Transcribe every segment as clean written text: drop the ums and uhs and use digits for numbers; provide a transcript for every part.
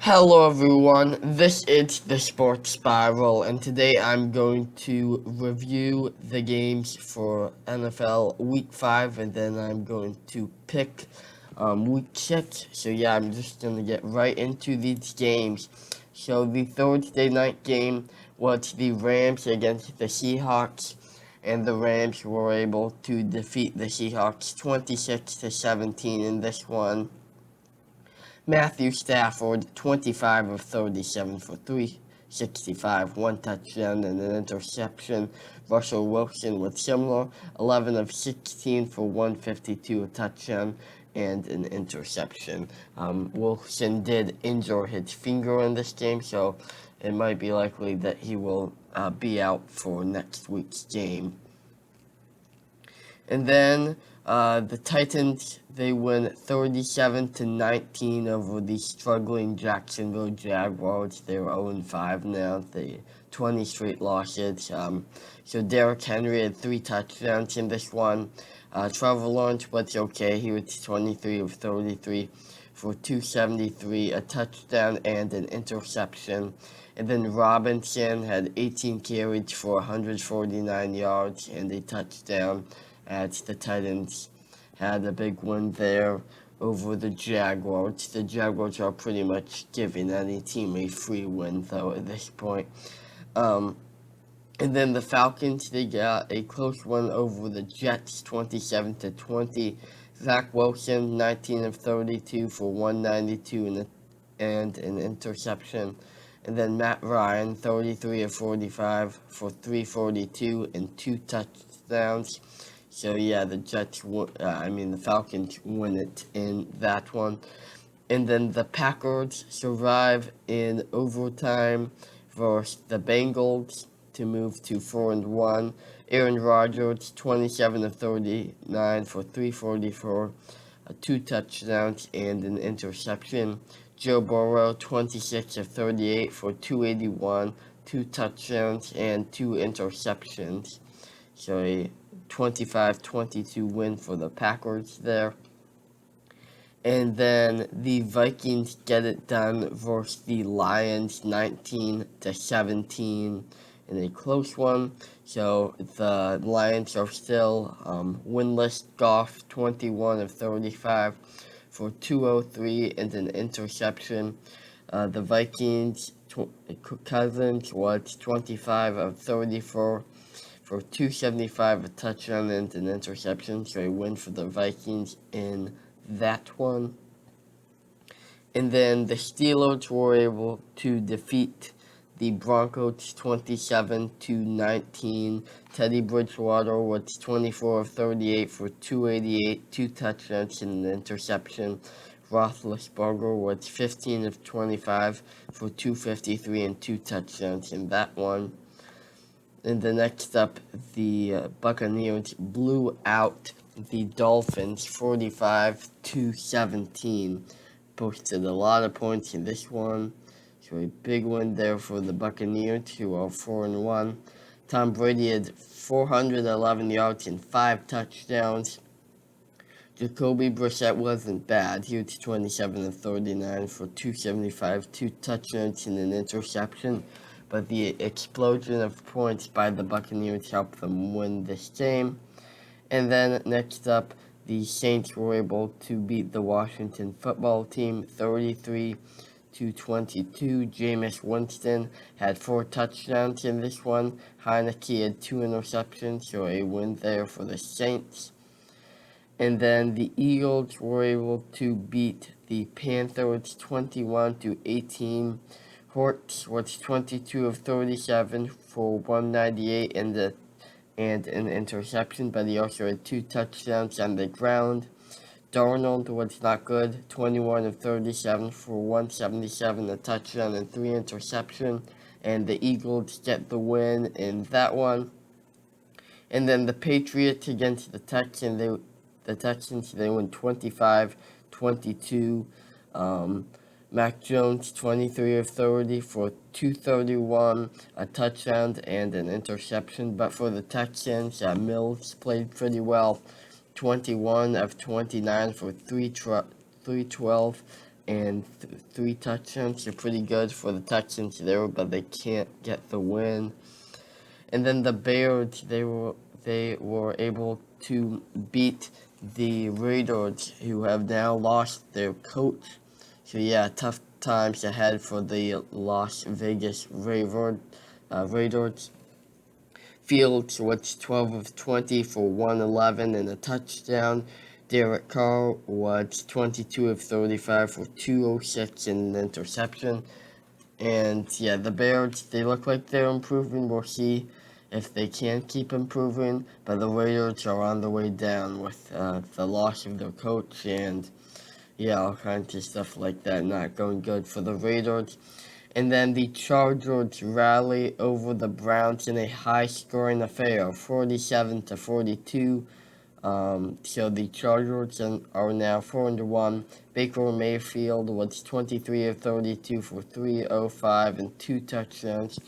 Hello everyone, this is the Sports Spiral, and today I'm going to review the games for NFL Week 5, and then I'm going to pick Week 6. So yeah, I'm just going to get right into these games. So the Thursday night game was the Rams against the Seahawks, and the Rams were able to defeat the Seahawks 26-17 in this one. Matthew Stafford, 25 of 37 for 365, one touchdown and an interception. Russell Wilson was similar, 11 of 16 for 152, a touchdown and an interception. Wilson did injure his finger in this game, so it might be likely that he will be out for next week's game. And then the Titans, they win 37-19 over the struggling Jacksonville Jaguars. They're 0-5 now. They 20 straight losses. So Derrick Henry had 3 touchdowns in this one. Trevor Lawrence was okay. He was 23 of 33 for 273, a touchdown and an interception. And then Robinson had 18 carries for 149 yards and a touchdown, as the Titans had a big win there over the Jaguars. The Jaguars are pretty much giving any team a free win, though, at this point. And then the Falcons, they got a close one over the Jets, 27-20. Zach Wilson, 19 of 32 for 192 and an interception. And then Matt Ryan, 33 of 45 for 342 and 2 touchdowns. So yeah, the Falcons win it in that one. And then the Packers survive in overtime versus the Bengals to move to 4-1. Aaron Rodgers, 27 of 39 for 344, 2 touchdowns and an interception. Joe Burrow, 26 of 38 for 281, 2 touchdowns and 2 interceptions. So a 25-22 win for the Packers there. And then the Vikings get it done versus the Lions, 19-17 in a close one. So the Lions are still winless. Goff, 21 of 35 for 203 and an interception. The Vikings, Cousins was 25 of 34 for 275, a touchdown and an interception. So a win for the Vikings in that one. And then the Steelers were able to defeat the Broncos 27-19. Teddy Bridgewater was 24 of 38 for 288, 2 touchdowns and an interception. Roethlisberger was 15 of 25 for 253 and 2 touchdowns in that one. And the next up, the Buccaneers blew out the Dolphins 45-17. Posted a lot of points in this one. So a big win there for the Buccaneers, who are 4-1. Tom Brady had 411 yards and 5 touchdowns. Jacoby Brissett wasn't bad. He was 27 of 39 for 275, 2 touchdowns and an interception. But the explosion of points by the Buccaneers helped them win this game. And then next up, the Saints were able to beat the Washington football team 33-22. Jameis Winston had 4 touchdowns in this one. Heineke had 2 interceptions, so a win there for the Saints. And then the Eagles were able to beat the Panthers 21-18. Hurts was 22 of 37 for 198 and an interception, but he also had 2 touchdowns on the ground. Darnold was not good, 21 of 37 for 177, a touchdown and 3 interceptions, and the Eagles get the win in that one. And then the Patriots against the Texans, they win 25-22. Mac Jones, 23 of 30 for 231, a touchdown and an interception. But for the Texans, Mills played pretty well, 21 of 29 for 312, and 3 touchdowns. They're pretty good for the Texans there, but they can't get the win. And then the Bears, they were able to beat the Raiders, who have now lost their coach. So yeah, tough times ahead for the Las Vegas Raiders. Fields was 12 of 20 for 111 and a touchdown. Derek Carr was 22 of 35 for 206 and an interception. And yeah, the Bears, they look like they're improving. We'll see if they can keep improving. But the Raiders are on the way down with the loss of their coach and yeah, all kinds of stuff like that not going good for the Raiders. And then the Chargers rally over the Browns in a high-scoring affair, 47-42. So the Chargers are now 4-1. Baker Mayfield was 23 of 32 for 305 and 2 touchdowns.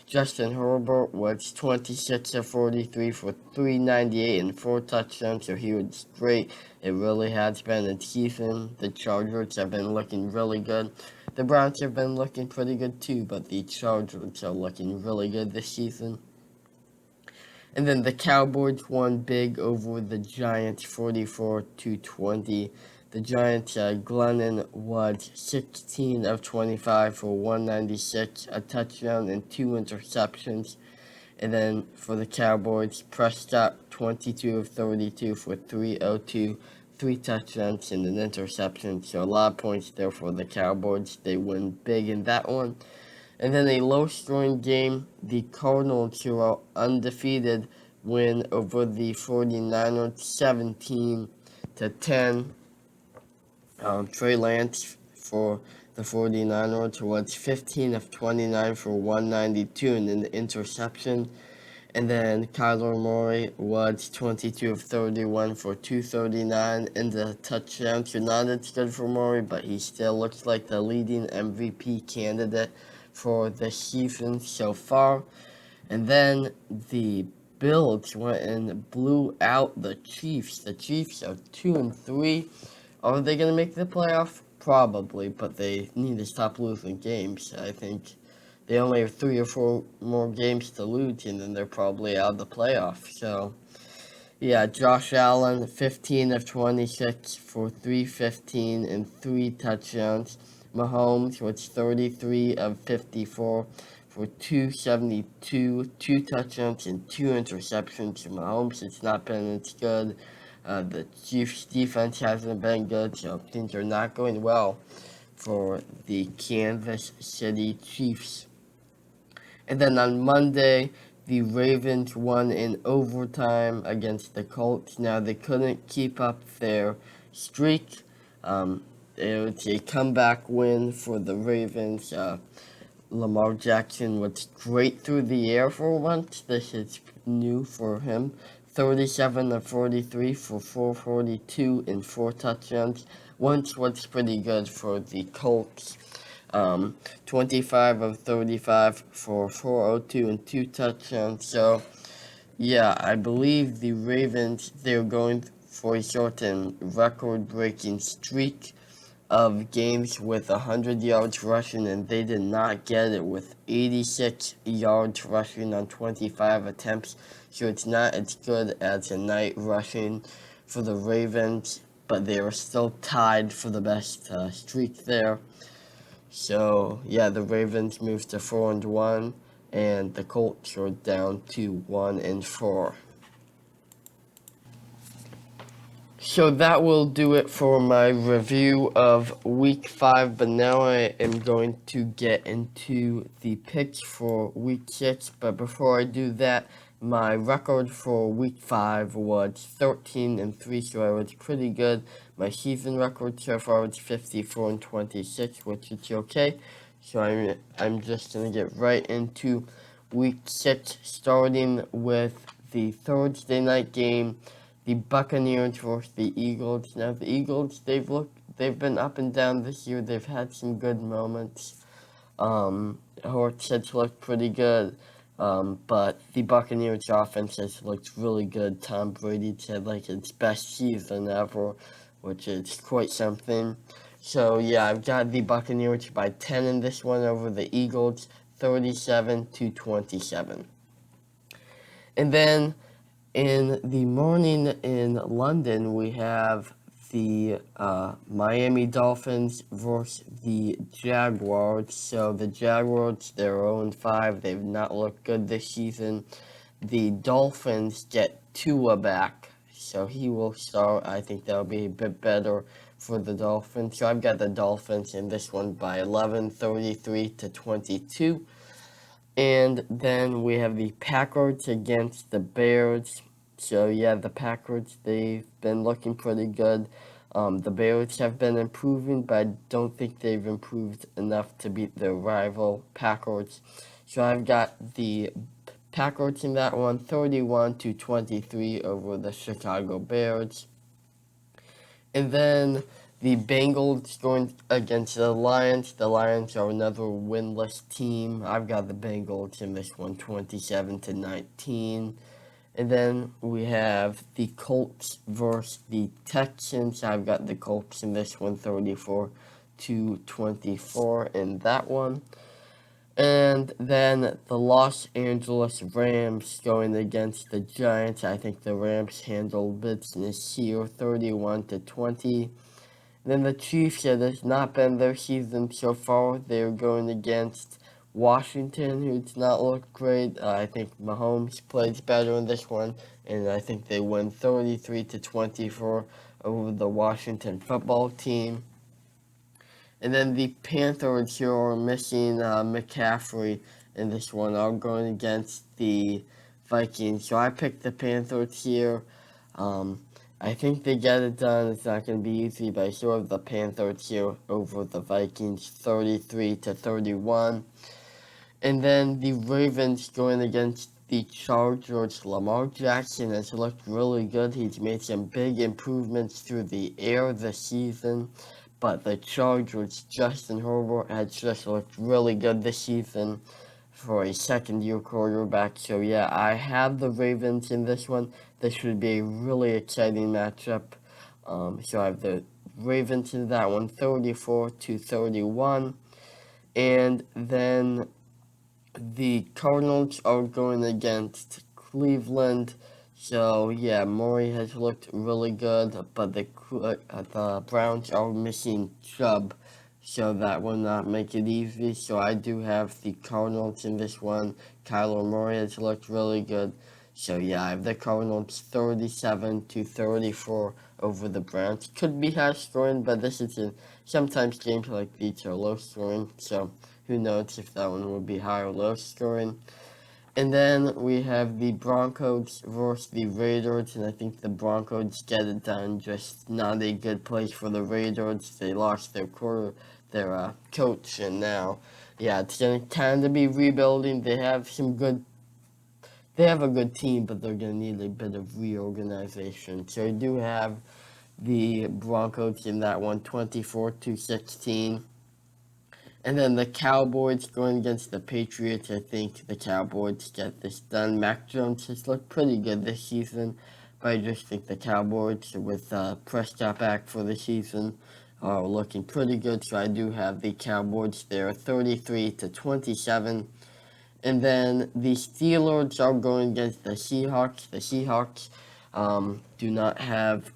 Justin Herbert was 26 of 43 for 398 and 4 touchdowns, so he was great. It really has been a season. The Chargers have been looking really good. The Browns have been looking pretty good too, but the Chargers are looking really good this season. And then the Cowboys won big over the Giants, 44-20. The Giants, Glennon was 16 of 25 for 196, a touchdown and 2 interceptions. And then for the Cowboys, Prescott, 22 of 32 for 302, 3 touchdowns and an interception. So a lot of points there for the Cowboys. They win big in that one. And then a low-scoring game, the Cardinals, who are undefeated, win over the 49ers 17-10. Trey Lance for the 49ers was 15 of 29 for 192 and an interception. And then Kyler Murray was 22 of 31 for 239 and a touchdown. So not as good for Murray, but he still looks like the leading MVP candidate for the season so far. And then the Bills went and blew out the Chiefs. The Chiefs are 2-3. Are they going to make the playoff? Probably, but they need to stop losing games. I think they only have 3 or 4 more games to lose, and then they're probably out of the playoff. So, yeah, Josh Allen, 15 of 26 for 315 and 3 touchdowns. Mahomes was 33 of 54 for 272, 2 touchdowns and 2 interceptions. Mahomes has not been as good. The Chiefs' defense hasn't been good, so things are not going well for the Kansas City Chiefs. And then on Monday, the Ravens won in overtime against the Colts. Now, they couldn't keep up their streak. It was a comeback win for the Ravens. Lamar Jackson was great through the air for once. This is new for him. 37 of 43 for 442 and 4 touchdowns. Once was pretty good for the Colts. 25 of 35 for 402 and 2 touchdowns. So, yeah, I believe the Ravens, they're going for a certain record-breaking streak of games with 100 yards rushing, and they did not get it with 86 yards rushing on 25 attempts. So it's not as good as a night rushing for the Ravens, but they are still tied for the best streak there. So yeah, the Ravens moved to 4-1, and the Colts are down to 1-4. So that will do it for my review of Week 5, but now I am going to get into the picks for Week 6. But before I do that, my record for Week 5 was 13-3, so I was pretty good. My season record so far was 54-26, which is okay. So I'm just going to get right into Week 6, starting with the Thursday night game. The Buccaneers versus the Eagles. Now the Eagles, they've been up and down this year. They've had some good moments. Hurts has looked pretty good, but the Buccaneers offense has looked really good. Tom Brady's had like his best season ever, which is quite something. So yeah, I've got the Buccaneers by 10 in this one over the Eagles, 37-27. And then in the morning in London, we have the Miami Dolphins versus the Jaguars. So the Jaguars, they're 0-5. They've not looked good this season. The Dolphins get Tua back, so he will start. I think that'll be a bit better for the Dolphins. So I've got the Dolphins in this one by 11, 33-22. And then we have the Packers against the Bears. So yeah, the Packers, they've been looking pretty good. The Bears have been improving, but I don't think they've improved enough to beat their rival Packers. So I've got the Packers in that one, 31-23 over the Chicago Bears. And then the Bengals going against the Lions. The Lions are another winless team. I've got the Bengals in this one, 27-19. And then we have the Colts versus the Texans. I've got the Colts in this one, 34-24 in that one. And then the Los Angeles Rams going against the Giants. I think the Rams handled business here, 31-20. Then the Chiefs, it has not been their season so far. They're going against Washington, who's not looked great. I think Mahomes plays better in this one, and I think they win 33-24 over the Washington football team. And then the Panthers here are missing McCaffrey in this one, are going against the Vikings. So I picked the Panthers here. I think they get it done. It's not going to be easy, but I still have the Panthers here over the Vikings, 33-31. And then the Ravens going against the Chargers. Lamar Jackson has looked really good. He's made some big improvements through the air this season. But the Chargers, Justin Herbert, has just looked really good this season for a second-year quarterback. So yeah, I have the Ravens in this one. This should be a really exciting matchup. So I have the Ravens in that one, 34-31. And then the Cardinals are going against Cleveland. So yeah, Murray has looked really good, but the Browns are missing Chubb, so that will not make it easy. So I do have the Cardinals in this one. Kyler Murray has looked really good. So yeah, I have the Cardinals 37-34 over the Browns. Could be high scoring, but sometimes games like these are low scoring. So who knows if that one will be high or low scoring. And then we have the Broncos versus the Raiders, and I think the Broncos get it done. Just not a good place for the Raiders. They lost their coach, and now, yeah, it's going to kind of be rebuilding. They have a good team, but they're going to need a bit of reorganization. So I do have the Broncos in that one, 24-16. And then the Cowboys going against the Patriots. I think the Cowboys get this done. Mac Jones has looked pretty good this season, but I just think the Cowboys, with Prescott back for the season, are looking pretty good. So I do have the Cowboys there, 33-27. And then the Steelers are going against the Seahawks. The Seahawks do not have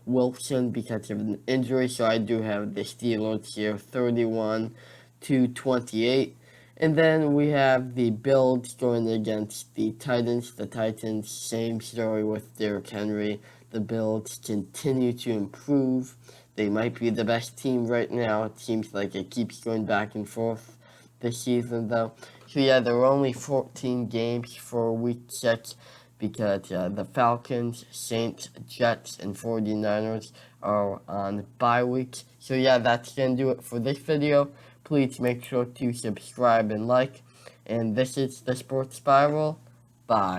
Wilson because of an injury, so I do have the Steelers here, 31-28. And then we have the Bills going against the Titans. The Titans, same story with Derrick Henry. The Bills continue to improve. They might be the best team right now. It seems like it keeps going back and forth this season, though. So yeah, there are only 14 games for week 6 because the Falcons, Saints, Jets, and 49ers are on bye week. So yeah, that's going to do it for this video. Please make sure to subscribe and like. And this is the Sports Spiral. Bye.